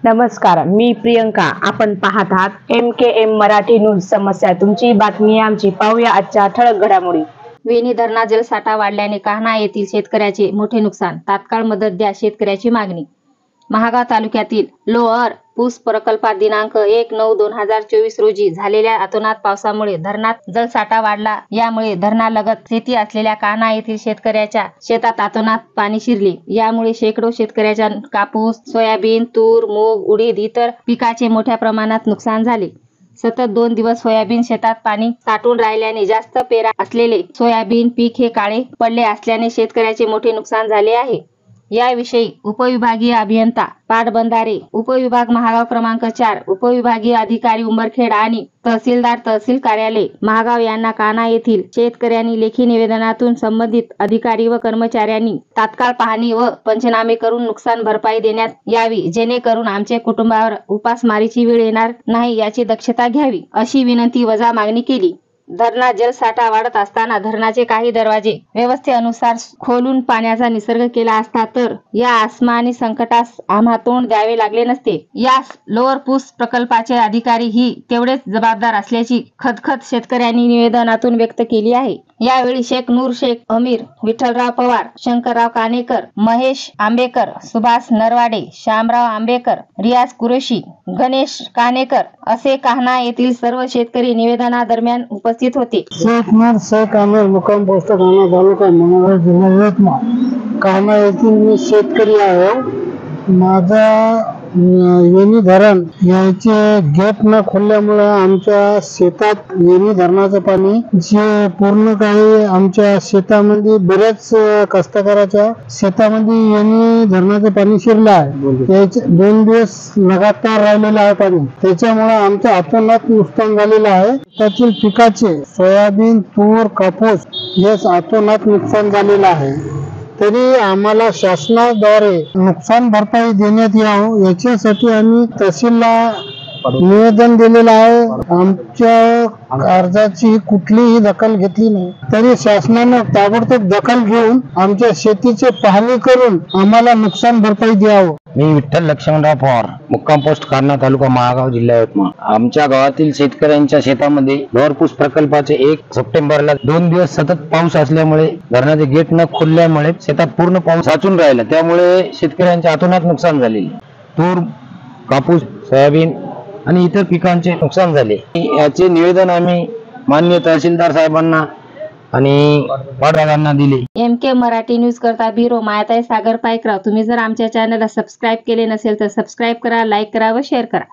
नमस्कार, मी प्रियंका. आपण पाहत आहात MKM मराठी न्यूज. समस्या तुमची, बातमी आमची. पाहूया आजच्या ठळक घडामोडी. वेणी धरणात जलसाठा वाढल्याने कान्हा येथील शेतकऱ्याचे मोठे नुकसान. तात्काळ मदत द्या, शेतकऱ्याची मागणी. महागाव तालुक्यातील लोअर पूस प्रकल्पात दिनांक 1/9/2024 रोजी झालेल्या अतोनात पावसामुळे धरणात जलसाठा वाढला. यामुळे धरणालगत शेती असलेल्या कान्हा येथील शेतकऱ्याच्या शेतात अतोनात पाणी शिरले. यामुळे शेकडो शेतकऱ्याच्या कापूस, सोयाबीन, तूर, मूग, उडीद इतर पिकाचे मोठ्या प्रमाणात नुकसान झाले. सतत 2 दिवस सोयाबीन शेतात पाणी साठून राहिल्याने जास्त पेरा असलेले सोयाबीन पीक हे काळे पडले असल्याने शेतकऱ्याचे मोठे नुकसान झाले आहे. याविषयी उपविभागीय अभियंता पाटबंधारे, उपविभाग महागाव क्रमांक 4, उपविभागीय अधिकारी उंबरखेड आणि तहसीलदार तहसील कार्यालय महागाव यांना कान्हा येथील शेतकऱ्यांनी लेखी निवेदनातून संबंधित अधिकारी व कर्मचाऱ्यांनी तात्काळ पाहणी व पंचनामे करून नुकसान भरपाई देण्यात यावी, जेणेकरून आमच्या कुटुंबावर उपासमारीची वेळ येणार नाही याची दक्षता घ्यावी, अशी विनंती वजा मागणी केली. धरणात जलसाठा वाढत असताना धरणाचे काही दरवाजे व्यवस्थेनुसार खोलून पाण्याचा निसर्ग केला असता तर या आसमानी संकटास आम्हा तोंड द्यावे लागले नसते. या लोअर पूस प्रकल्पाचे अधिकारी ही तेवढेच जबाबदार असल्याची खदखद शेतकऱ्यांनी निवेदनातून व्यक्त केली आहे. यावेळी शेख नूर शेख अमीर, विठ्ठलराव पवार, शंकरराव कानेकर, महेश आंबेकर, सुभाष नरवाडे, श्यामराव आंबेकर, रियाज कुरेशी, गणेश कानेकर असे कान्हा येथील सर्व शेतकरी निवेदनादरम्यान उपस्थित होते. शेख नूर शेख अमीर, मुक्काम पोस्ट कान्हा, तालुका मंगळवेढा, जिल्हा यवतमाळ. कान्हा येथील मी शेतकरी आहे. माझा वेणी धरण याचे गेट न खोलल्यामुळे आमच्या शेतात वेणी धरणाचं पाणी जे पूर्ण काही आमच्या शेतामध्ये बऱ्याच कष्टकऱ्याच्या शेतामध्ये वेणी धरणाचं पाणी शिरलं आहे. याचे 2 दिवस लगातार राहिलेलं आहे पाणी. त्याच्यामुळे आमचं अतोनात नुकसान झालेलं आहे. त्यातील पिकाचे सोयाबीन, तूर, कापूस हे अतोनात नुकसान झालेलं आहे. तरी आम्हाला शासनाद्वारे नुकसान भरपाई देण्यात यावं याच्यासाठी आम्ही तहसीलला निवेदन दिलेलं आहे. आमच्या अर्जाची कुठलीही दखल घेतली नाही, तरी शासनानं ताबडतोब दखल घेऊन आमच्या शेतीची पाहणी करून आम्हाला नुकसान भरपाई द्यावं. मी विठ्ठल लक्ष्मणराव पवार, मुक्काम पोस्ट कान्हा, तालुका महागाव, जिल्हा यवतमाळ. आमच्या गावातील शेतकऱ्यांच्या शेतामध्ये लोअर पूस प्रकल्पाचे 1 सप्टेंबरला 2 दिवस सतत पाऊस असल्यामुळे धरणाचे गेट न खोलल्यामुळे शेतात पूर्ण पाऊस साचून राहिला. त्यामुळे शेतकऱ्यांचे अतोनात नुकसान झाले. तूर, कापूस, सोयाबीन आणि इतर पिकांचे नुकसान झाले. याचे निवेदन आम्ही माननीय तहसीलदार साहेबांना आणि पाटबंधाऱ्यांना दिले. MK मराठी न्यूज करता ब्युरो मायाताई सागर पायकराव. तुम्ही जर आमच्या चॅनलला सबस्क्राईब केले नसेल तर सबस्क्राईब करा, लाईक करा व शेअर करा.